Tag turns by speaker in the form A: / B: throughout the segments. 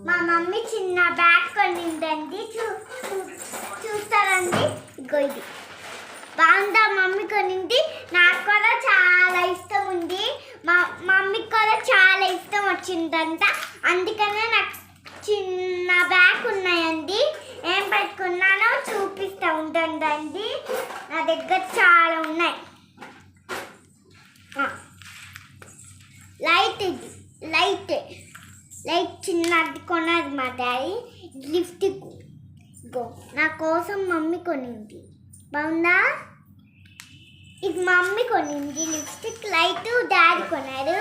A: మా మమ్మీ చిన్న బ్యాగ్ కొనిందండి. చూస్తారండి, ఇగో ఇది బాగుందా. మమ్మీ కొనింది, నాకు కూడా చాలా ఇష్టం ఉంది. మా మమ్మీకి కూడా చాలా ఇష్టం వచ్చిందంట. అందుకనే నాకు చిన్న బ్యాగ్ ఉన్నాయండి. ఏం పెట్టుకున్నానో చూపిస్తూ ఉంటుందండి. నా దగ్గర చాలా ఉన్నాయి. లైట్ చిన్నది కొన్నది మా డాడీ. లిప్స్టిక్ నా కోసం మమ్మీ కొనింది. బాగుందా? ఇది మమ్మీ కొనింది లిప్స్టిక్. లైట్ డాడీ కొన్నాడు.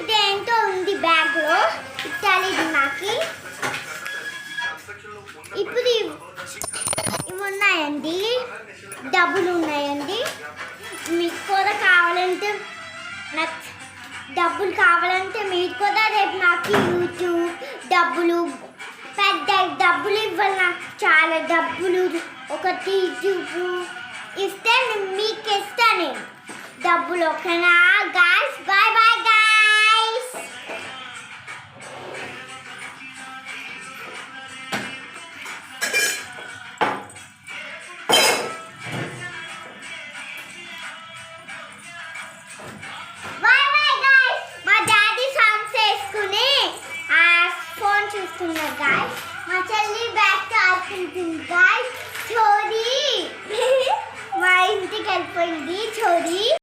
A: ఇది ఏంటో ఉంది బ్యాగ్లో, ఇది తెలియదు నాకు. ఇప్పుడు ఇవి ఉన్నాయండి, డబ్బులు ఉన్నాయండి. మీకు కూడా కావాలంటే, నాకు డబ్బులు కావాలంటే మీరు కూడా రేపు నాకు యూట్యూబ్ డబ్బులు, పెద్ద డబ్బులు ఇవ్వాలి. నాకు చాలా డబ్బులు, ఒకటి యూట్యూబ్ ఇస్తే మీకు ఇస్తాను డబ్బులు. ఓకేనా గాయ్స్? Bye bye guys. చూస్తున్నారు గాయ్స్, మా చెల్లి బ్యాగ్ ఆడుకుంటుంది గాయ్స్. చోరీ మా ఇంటికి వెళ్ళిపోయింది చోరీ.